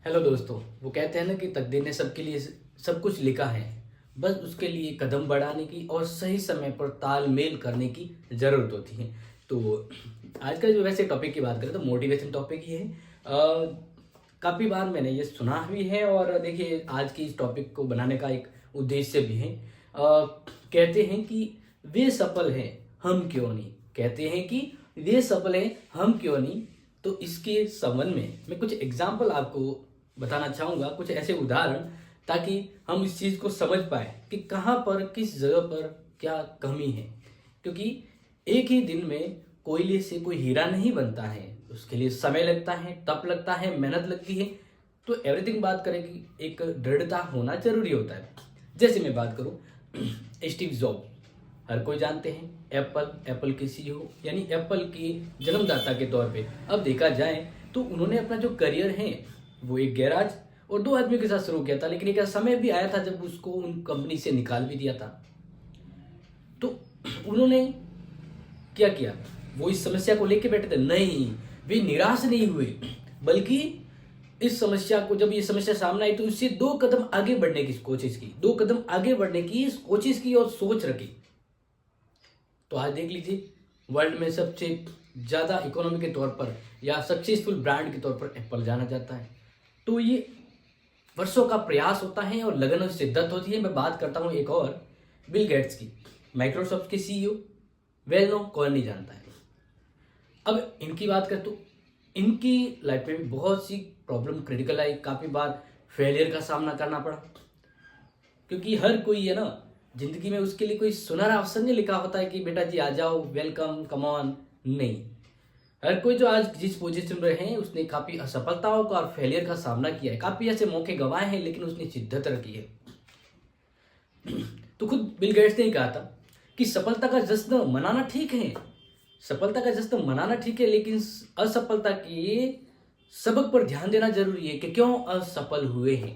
Hello दोस्तों। वो कहते हैं ना कि तकदीर ने सबके लिए सब कुछ लिखा है, बस उसके लिए कदम बढ़ाने की और सही समय पर तालमेल करने की ज़रूरत होती है। तो आज का जो वैसे टॉपिक की बात करें तो मोटिवेशन टॉपिक ही है। काफ़ी बार मैंने ये सुना भी है और देखिए आज की इस टॉपिक को बनाने का एक उद्देश्य भी है। कहते हैं कि वे सफल हैं, हम क्यों नहीं। कहते हैं कि वे सफल हैं, हम क्यों नहीं। तो इसके संबंध में मैं कुछ एग्जाम्पल आपको बताना चाहूँगा, कुछ ऐसे उदाहरण, ताकि हम इस चीज़ को समझ पाए कि कहाँ पर किस जगह पर क्या कमी है। क्योंकि एक ही दिन में कोयले से कोई हीरा नहीं बनता है, उसके लिए समय लगता है, तप लगता है, मेहनत लगती है। तो एवरीथिंग बात करें कि एक दृढ़ता होना जरूरी होता है। जैसे मैं बात करूँ स्टीव जॉब, हर कोई जानते हैं, एप्पल के सीईओ यानी एप्पल के जन्मदाता के तौर पे अब देखा जाए तो उन्होंने अपना जो करियर है वो एक गैराज और दो आदमियों के साथ शुरू किया था। लेकिन एक ऐसा समय भी आया था जब उसको उन कंपनी से निकाल भी दिया था। तो उन्होंने क्या किया, वो इस समस्या को लेके बैठे थे नहीं, वे निराश नहीं हुए, बल्कि इस समस्या को, जब ये समस्या सामने आई तो उससे दो कदम आगे बढ़ने की कोशिश की, दो कदम आगे बढ़ने की कोशिश की और सोच रखी। तो आज देख लीजिए, वर्ल्ड में सबसे ज़्यादा इकोनॉमी के तौर पर या सक्सेसफुल ब्रांड के तौर पर एप्पल जाना जाता है। तो ये वर्षों का प्रयास होता है और लगन और शिद्दत होती है। मैं बात करता हूँ एक और, बिल गेट्स की, माइक्रोसॉफ्ट के सीईओ, वेल नो, कौन नहीं जानता है। अब इनकी बात करें तो इनकी लाइफ में भी बहुत सी प्रॉब्लम क्रिटिकल आई, काफ़ी बार फेलियर का सामना करना पड़ा। क्योंकि हर कोई है ना, जिंदगी में उसके लिए कोई सुनहरा अवसर नहीं लिखा होता है कि बेटा जी आ जाओ, वेलकम, कम ऑन। नहीं, हर कोई जो आज जिस पोजीशन में है उसने काफी असफलताओं का और फेलियर का सामना किया है, काफी ऐसे मौके गंवाए हैं, लेकिन उसने शिद्दत रखी है। तो खुद बिल गेट्स ने ही कहा था कि सफलता का जश्न मनाना ठीक है, सफलता का जश्न मनाना ठीक है, लेकिन असफलता के सबक पर ध्यान देना जरूरी है कि क्यों असफल हुए हैं।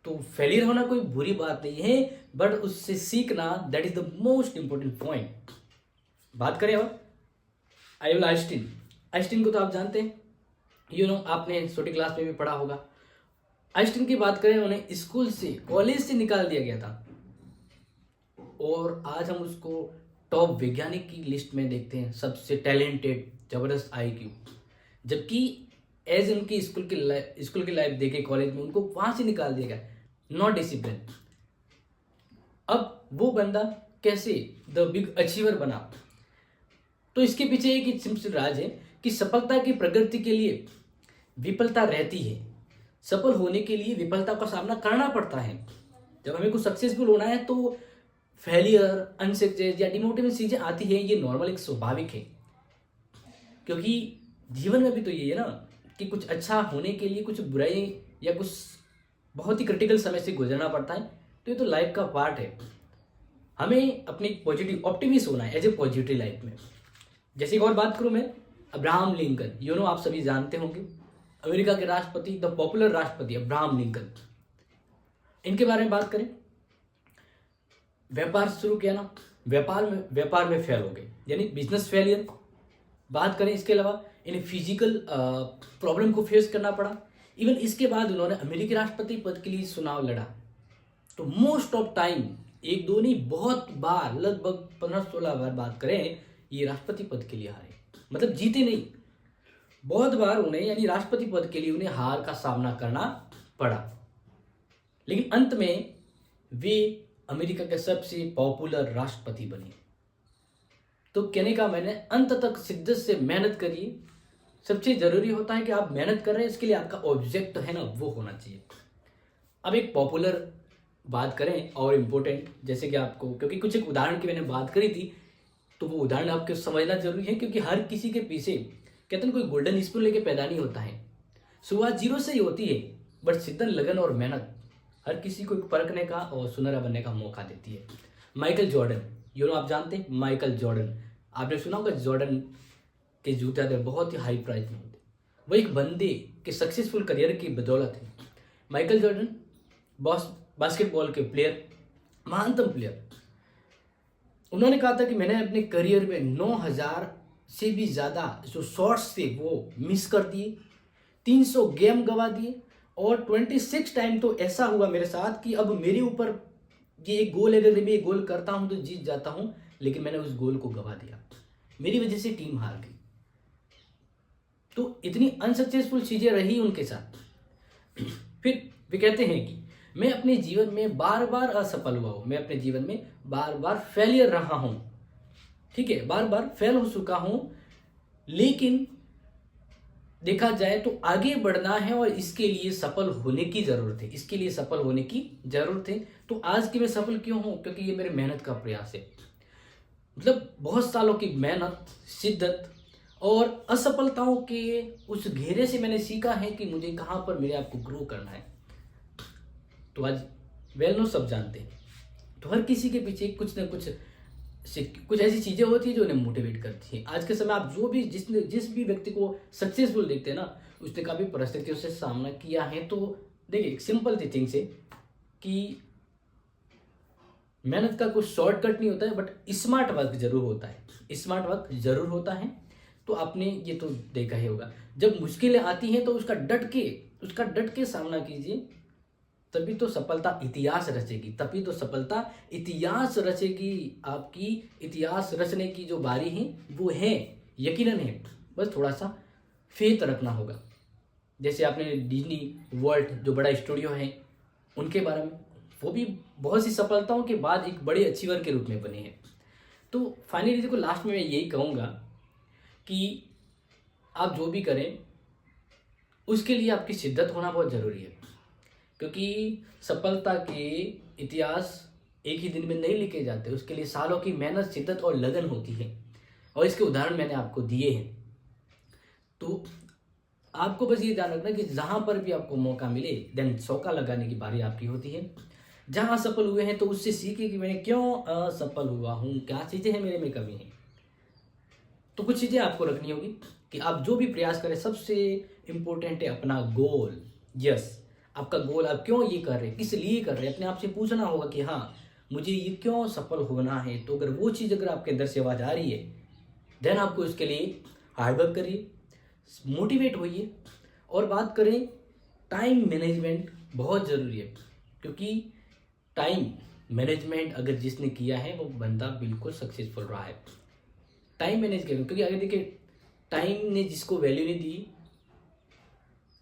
तो फेलियर होना कोई बुरी बात नहीं है, बट उससे सीखना, that is the most important point. बात करें और आइवल आइंस्टीन, आइंस्टीन को तो आप जानते हैं, आपने छोटी क्लास में भी पढ़ा होगा। आइंस्टीन की बात करें, उन्हें स्कूल से, कॉलेज से निकाल दिया गया था और आज हम उसको टॉप वैज्ञानिक की लिस्ट में देखते हैं, सबसे टैलेंटेड, जबरदस्त आईक्यू। जबकि एज उनकी स्कूल की लाइफ देखे, कॉलेज में उनको वहां से निकाल दिया गया, नॉट डिसिप्लिन। अब वो बंदा कैसे द बिग अचीवर बना, तो इसके पीछे एक सिंपल राज है कि सफलता की प्रगति के लिए विफलता रहती है, सफल होने के लिए विफलता का सामना करना पड़ता है। जब हमें कुछ सक्सेसफुल होना है तो फेलियर, अनसक्सेस या डिमोटिवेशन चीजें आती है, ये नॉर्मल, एक स्वाभाविक है। क्योंकि जीवन में भी तो ये है ना कि कुछ अच्छा होने के लिए कुछ बुराई या कुछ बहुत ही क्रिटिकल समय से गुजरना पड़ता है। तो ये तो लाइफ का पार्ट है। हमें अपनी पॉजिटिव ऑप्टिमिस्ट होना है एज ए पॉजिटिव लाइफ में। जैसे एक और बात करूं मैं, अब्राहम लिंकन, आप सभी जानते होंगे, अमेरिका के राष्ट्रपति, द पॉपुलर राष्ट्रपति अब्राहम लिंकन। इनके बारे में बात करें, व्यापार शुरू किया ना, व्यापार में फेल हो गए, यानी बिजनेस फेलियर। बात करें इसके अलावा इन्हें फिजिकल प्रॉब्लम को फेस करना पड़ा। इवन इसके बाद उन्होंने अमेरिकी राष्ट्रपति पद के लिए चुनाव लड़ा। तो मोस्ट ऑफ टाइम, एक दो नहीं, बहुत बार, लगभग 15-16 बार बात करें, ये राष्ट्रपति पद के लिए हारे, मतलब जीते नहीं, बहुत बार उन्हें, यानी राष्ट्रपति पद के लिए उन्हें हार का सामना करना पड़ा। लेकिन अंत में वे अमेरिका के सबसे पॉपुलर राष्ट्रपति बने। तो कहने का मैंने, अंत तक शिद्दत से मेहनत करिए। सबसे जरूरी होता है कि आप मेहनत कर रहे हैं, इसके लिए आपका ऑब्जेक्ट है ना वो होना चाहिए। अब एक पॉपुलर बात करें और इम्पोर्टेंट, जैसे कि आपको, क्योंकि कुछ एक उदाहरण की मैंने बात करी थी, तो वो उदाहरण आपको समझना जरूरी है। क्योंकि हर किसी के पीछे, कहते हैं, कोई गोल्डन स्पून लेके पैदा नहीं होता है, शुरुआत जीरो से ही होती है, बट शिद्दत, लगन और मेहनत हर किसी को परखने का और सुनहरा बनने का मौका देती है। माइकल जॉर्डन, आप जानते हैं माइकल जॉर्डन, आपने सुना होगा, जॉर्डन के जूते आते बहुत ही हाई प्राइस में होते। वो एक बंदे के सक्सेसफुल करियर की बदौलत है। माइकल जॉर्डन बास्केटबॉल के प्लेयर, महानतम प्लेयर, उन्होंने कहा था कि मैंने अपने करियर में 9,000 से भी ज़्यादा जो शॉट्स थे वो मिस कर दिए, 300 गेम गवा दिए, और 26 टाइम तो ऐसा हुआ मेरे साथ कि अब मेरे ऊपर ये एक गोल है, अगर मैं ये गोल करता हूं तो जीत जाता हूं, लेकिन मैंने उस गोल को गवा दिया, मेरी वजह से टीम हार गई। तो इतनी अनसक्सेसफुल चीजें रही उनके साथ। फिर वे कहते हैं कि मैं अपने जीवन में बार बार असफल हुआ हूं, मैं अपने जीवन में बार बार फेलियर रहा हूं, ठीक है, बार बार फेल हो चुका हूं, लेकिन देखा जाए तो आगे बढ़ना है और इसके लिए सफल होने की जरूरत है, इसके लिए सफल होने की जरूरत है। तो आज की मैं सफल क्यों हूं? क्योंकि ये मेरे मेहनत का प्रयास है, मतलब बहुत सालों की मेहनत, शिद्दत और असफलताओं के उस घेरे से मैंने सीखा है कि मुझे कहां पर मेरे आप को ग्रो करना है। तो आज वेल नो सब जानते हैं, तो हर किसी के पीछे कुछ ना कुछ ऐसी चीजें होती है जो उन्हें मोटिवेट करती है। आज के समय आप जिस भी व्यक्ति को सक्सेसफुल देखते हैं ना, उसने काफी परिस्थितियों से सामना किया है। तो देखिए, एक सिंपल सी थिंग्स है कि मेहनत का कुछ शॉर्टकट नहीं होता है, बट स्मार्ट वर्क जरूर होता है, स्मार्ट वर्क जरूर होता है। तो आपने ये तो देखा ही होगा, जब मुश्किलें आती हैं तो उसका डट के सामना कीजिए, तभी तो सफलता इतिहास रचेगी, तभी तो सफलता इतिहास रचेगी। आपकी इतिहास रचने की जो बारी है वो है, यकीनन है, बस थोड़ा सा फेथ रखना होगा। जैसे आपने डिज्नी वर्ल्ड जो बड़ा स्टूडियो है उनके बारे में, वो भी बहुत सी सफलताओं के बाद एक बड़े अचीवर के रूप में बने हैं। तो फाइनली देखो, लास्ट में मैं यही कहूँगा कि आप जो भी करें उसके लिए आपकी शिद्दत होना बहुत ज़रूरी है, क्योंकि सफलता के इतिहास एक ही दिन में नहीं लिखे जाते, उसके लिए सालों की मेहनत, शिद्दत और लगन होती है, और इसके उदाहरण मैंने आपको दिए हैं। तो आपको बस ये ध्यान रखना कि जहां पर भी आपको मौका मिले देन चौका लगाने की बारी आपकी होती है। जहां असफल हुए हैं तो उससे सीखे कि मैं क्यों असफल हुआ हूं, क्या चीजें हैं मेरे में कमी है। तो कुछ चीजें आपको रखनी होगी कि आप जो भी प्रयास करें, सबसे इंपॉर्टेंट है अपना गोल। यस, आपका गोल, आप क्यों ये कर रहे हैं, किस लिए कर रहे हैं, अपने आप से पूछना होगा कि हाँ मुझे ये क्यों सफल होना है। तो अगर वो चीज़ अगर आपके अंदर से आवाज आ रही है, देन आपको इसके लिए हार्डवर्क करिए, मोटिवेट होइए। और बात करें, टाइम मैनेजमेंट बहुत ज़रूरी है, क्योंकि टाइम मैनेजमेंट अगर जिसने किया है वो बंदा बिल्कुल सक्सेसफुल रहा है। टाइम मैनेज करें, क्योंकि अगर देखिए, टाइम ने जिसको वैल्यू नहीं दी,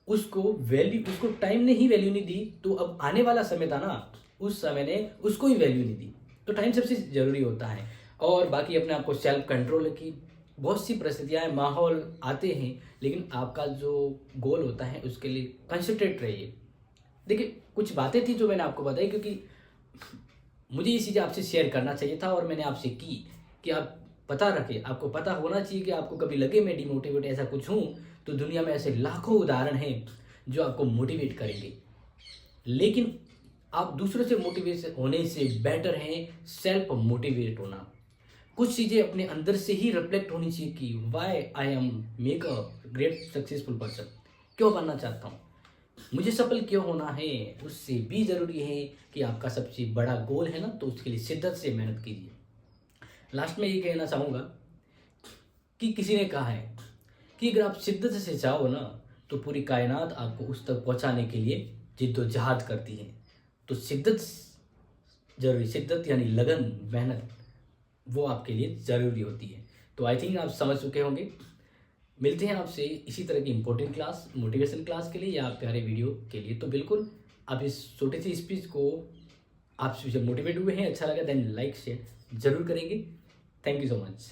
उसको टाइम ने ही वैल्यू नहीं दी, तो अब आने वाला समय था ना, उस समय ने उसको ही वैल्यू नहीं दी। तो टाइम सबसे जरूरी होता है। और बाकी अपने आप को सेल्फ कंट्रोल की, बहुत सी परिस्थितियां, माहौल आते हैं, लेकिन आपका जो गोल होता है उसके लिए कंसंट्रेट रहिए। देखिए, कुछ बातें थी जो मैंने आपको बताई, क्योंकि मुझे ये चीज़ें आपसे शेयर करना चाहिए था और मैंने आपसे की, कि आप पता रखें, आपको पता होना चाहिए कि आपको कभी लगे मैं डिमोटिवेट ऐसा कुछ हूँ, तो दुनिया में ऐसे लाखों उदाहरण हैं जो आपको मोटिवेट करेंगे। लेकिन आप दूसरों से मोटिवेट होने से बेटर है सेल्फ मोटिवेट होना। कुछ चीज़ें अपने अंदर से ही रिफ्लेक्ट होनी चाहिए कि why I am make a great successful person, क्यों बनना चाहता हूँ, मुझे सफल क्यों होना है। उससे भी ज़रूरी है कि आपका सबसे बड़ा गोल है ना, तो उसके लिए शिद्दत से मेहनत कीजिए। लास्ट में ये कहना चाहूँगा कि किसी ने कहा है कि अगर आप शिद्दत से चाहो ना, तो पूरी कायनात आपको उस तक पहुँचाने के लिए जिद्दोजहद करती है। तो शिद्दत जरूरी, शिद्दत यानी लगन, मेहनत, वो आपके लिए ज़रूरी होती है। तो आई थिंक आप समझ चुके होंगे। मिलते हैं आपसे इसी तरह की इंपॉर्टेंट क्लास, मोटिवेशन क्लास के लिए या प्यारे वीडियो के लिए। तो बिल्कुल आप इस छोटी सी स्पीच को, आप जब मोटिवेट हुए हैं, अच्छा लगा, देन लाइक शेयर जरूर करेंगे। Thank you so much.